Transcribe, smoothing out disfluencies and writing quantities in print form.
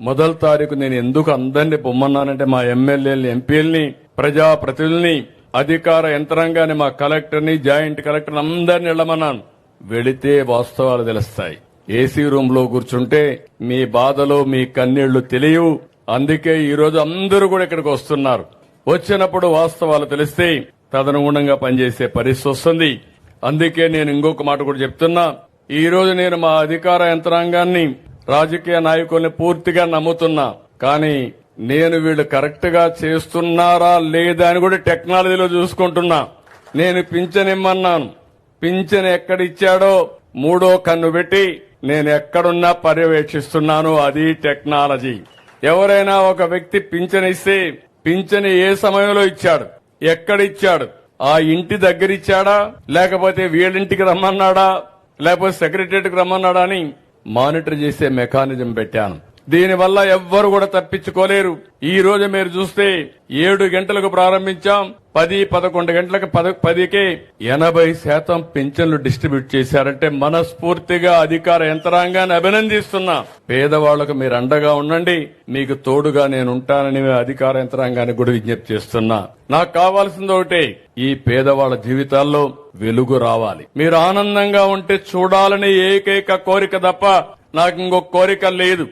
మొదటి తారీఖు నేను ఎందుకు అందరినీ పొమ్మన్నానంటే మా ఎమ్మెల్యేలని, ఎంపీలని, ప్రజాప్రతినిధుల్ని, అధికార యంత్రాంగాన్ని, మా కలెక్టర్ని, జాయింట్ కలెక్టర్ని అందరిని వెళ్ళమన్నాను. వెళితే వాస్తవాలు తెలుస్తాయి. ఏసీ రూమ్ లో కూర్చుంటే మీ బాధలు, మీ కన్నీళ్లు తెలియవు. అందుకే ఈ రోజు అందరూ కూడా ఇక్కడికి వస్తున్నారు. వచ్చినప్పుడు వాస్తవాలు తెలిస్తే తదనుగుణంగా పనిచేసే పరిస్థితి వస్తుంది. అందుకే నేను ఇంకొక మాట కూడా చెప్తున్నా. ఈ రోజు నేను మా అధికార యంత్రాంగాన్ని, రాజకీయ నాయకుల్ని పూర్తిగా నమ్ముతున్నా. కానీ నేను వీళ్ళు కరెక్ట్ గా చేస్తున్నారా లేదా అని కూడా టెక్నాలజీలో చూసుకుంటున్నా. నేను పింఛన్ ఇమ్మన్నాను. పింఛన్ ఎక్కడిచ్చాడో మూడో కన్ను పెట్టి నేను ఎక్కడున్నా పర్యవేక్షిస్తున్నాను. అది టెక్నాలజీ. ఎవరైనా ఒక వ్యక్తి పింఛన్ ఇస్తే పింఛన్ ఏ సమయంలో ఇచ్చాడు, ఎక్కడిచ్చాడు, ఆ ఇంటి దగ్గర ఇచ్చాడా, లేకపోతే వీళ్ళింటికి రమ్మన్నాడా, లేకపోతే సెక్రటరియట్కి రమ్మన్నాడా అని మానిటర్ చేసే మెకానిజం పెట్టాను. దీనివల్ల ఎవ్వరు కూడా తప్పించుకోలేరు. ఈ రోజు మీరు చూస్తే 7 గంటలకు ప్రారంభించాం. 10-11 గంటలకు 10కే 80% పింఛన్లు డిస్ట్రిబ్యూట్ చేశారంటే మనస్ఫూర్తిగా అధికార యంత్రాంగాన్ని అభినందిస్తున్నా. పేదవాళ్లకు మీరు అండగా ఉండండి, మీకు తోడుగా నేను ఉంటానని అధికార యంత్రాంగాన్ని కూడా విజ్ఞప్తి చేస్తున్నా. నాకు కావాల్సింది ఒకటే, ఈ పేదవాళ్ల జీవితాల్లో వెలుగు రావాలి. మీరు ఆనందంగా ఉంటే చూడాలని ఏకైక కోరిక తప్ప నాకు ఇంకొక కోరిక లేదు.